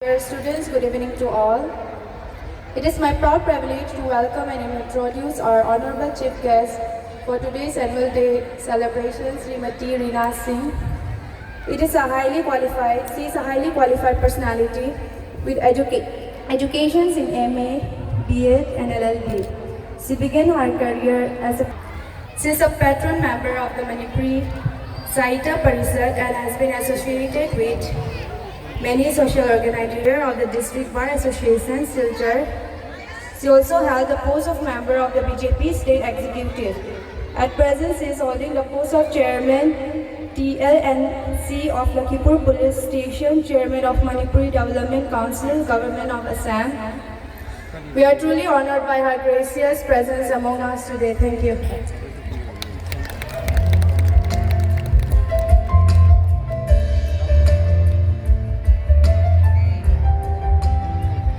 Dear students, good evening to all. It is my proud privilege to welcome and introduce our honorable chief guest for today's annual day celebration, Srimati Reena Singh. She is a highly qualified personality with educations in MA, BA and LLB. She began her career she is a patron member of the Manipuri Sahitya Parishad and has been associated with many social organizations of the District Bar Association, Silchar. She also held the post of member of the BJP State Executive. At present, she is holding the post of Chairman TLNC of Lakhimpur Police Station, Chairman of Manipuri Development Council, Government of Assam. We are truly honored by her gracious presence among us today. Thank you.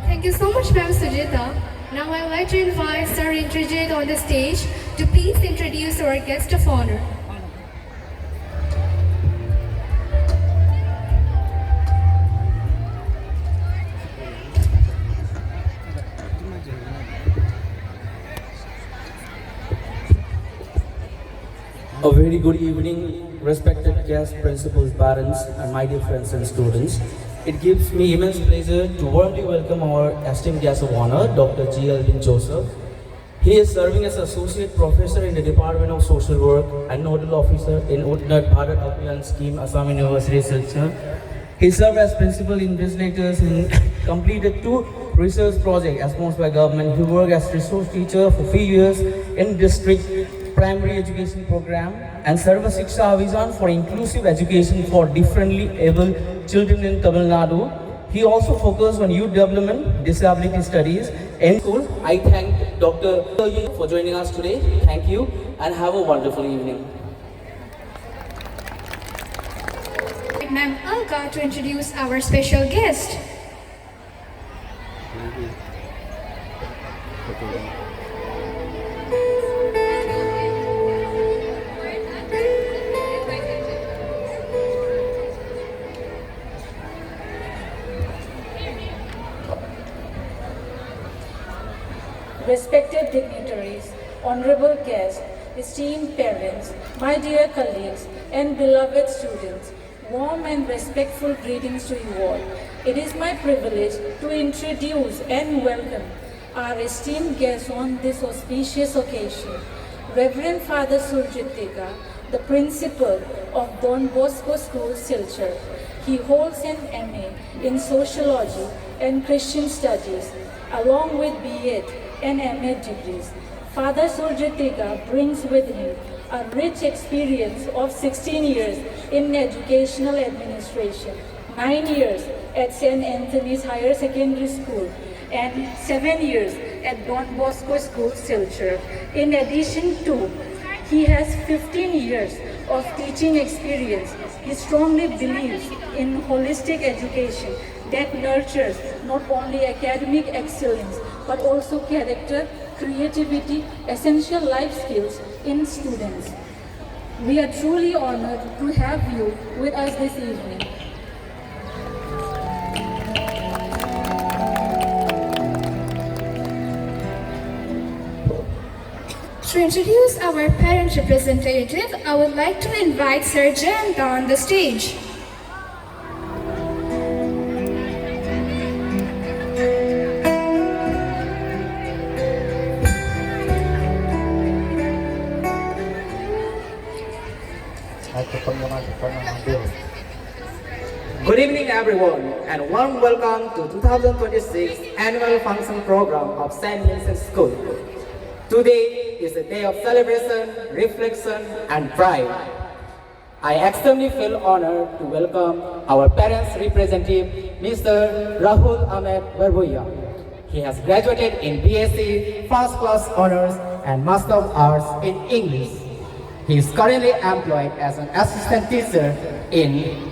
Thank you so much, Ma'am Sujita. Now I would like to invite Sir Indrajit on the stage to please introduce our guest of honor. A very good evening, respected guests, principals, parents, and my dear friends and students. It gives me immense pleasure to warmly welcome our esteemed guest of honor, Dr. G. Alvin Joseph. He is serving as Associate Professor in the Department of Social Work and Nodal Officer in Utnat Bharat Abhiyan Scheme, Assam University, Silchar. He served as Principal Investigators and completed 2 research projects as sponsored by government. He worked as resource teacher for 3 years in district primary education program and Sarva Shiksha Abhijan for inclusive education for differently able children in Tamil Nadu. He also focused on youth development, disability studies and school. I thank Dr. for joining us today. Thank you and have a wonderful evening. Ma'am Alka to introduce our special guest. Respected dignitaries, honorable guests, esteemed parents, my dear colleagues and beloved students, warm and respectful greetings to you all. It is my privilege to introduce and welcome our esteemed guests on this auspicious occasion. Reverend Father Surjit Tega, the principal of Don Bosco School, Silchar. He holds an MA in Sociology and Christian Studies, along with B.Ed and MA degrees. Father Surjit Tega brings with him a rich experience of 16 years in educational administration, 9 years at St. Anthony's Higher Secondary School, and 7 years at Don Bosco School, Silchar. In addition to, he has 15 years of teaching experience. He strongly believes in holistic education that nurtures not only academic excellence but also character, creativity, essential life skills in students. We are truly honored to have you with us this evening. To introduce our parent representative, I would like to invite Sir Jayanta on the stage. Good evening everyone and warm welcome to 2026 annual function program of St. Vincent School. Today is a day of celebration, reflection and pride. I extremely feel honored to welcome our parents representative Mr. Rahul Ahmed Barbuya. He has graduated in BSc First Class Honors and Master of Arts in English. He is currently employed as an assistant teacher in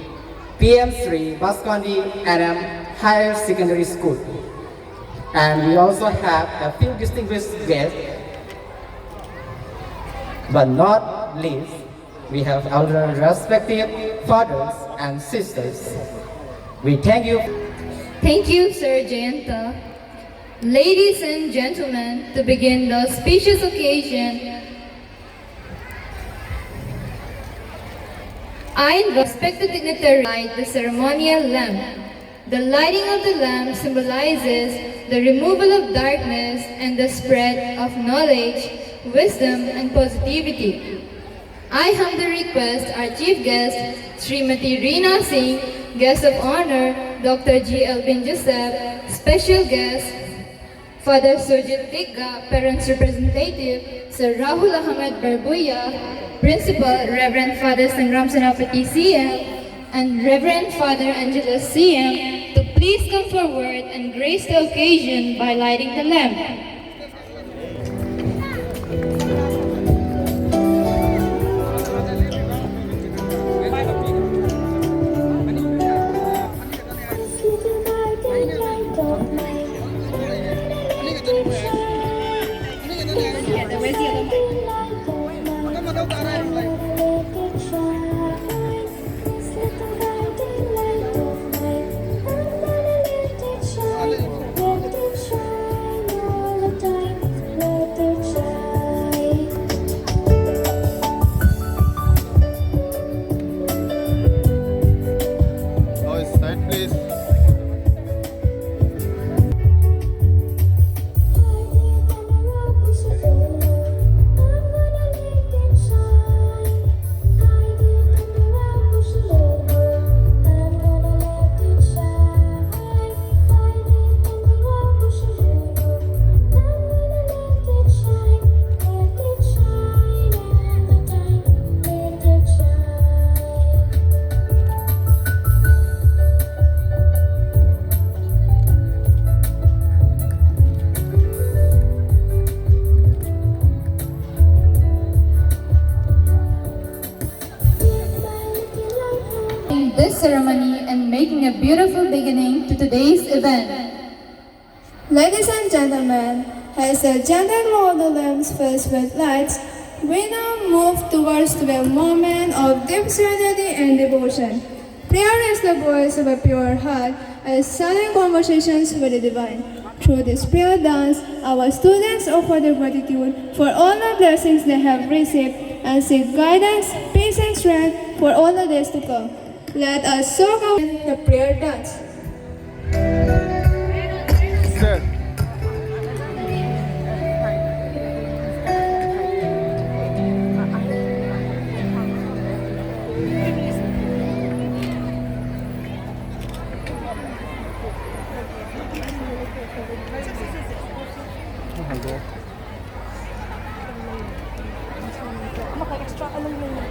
PM Sri Baskandi NM Higher Secondary School. And we also have a few distinguished guests, but not least, we have our respective fathers and sisters. We thank you. Thank you, Sir Jayanta. Ladies and gentlemen, to begin the auspicious occasion, I invite the dignitary to light the ceremonial lamp. The lighting of the lamp symbolizes the removal of darkness and the spread of knowledge, wisdom, and positivity. I humbly request our chief guest, Srimati Reena Singh, guest of honor, Dr. G. Elvin Joseph, special guest, Father Surjit Digga, parents representative, Sir Rahul Ahmed Barbuya, Principal, Reverend Father Sangram Senapati CM, and Reverend Father Angelus CM, to please come forward and grace the occasion by lighting the lamp. This ceremony and making a beautiful beginning to today's event. Ladies and gentlemen, as the gentle roll the lamps filled with lights, we now move towards the moment of deep serenity and devotion. Prayer is the voice of a pure heart and silent conversations with the divine. Through this prayer dance, our students offer their gratitude for all the blessings they have received and seek guidance, peace, and strength for all the days to come. Let us soak up the prayer dance. Extra, alam mo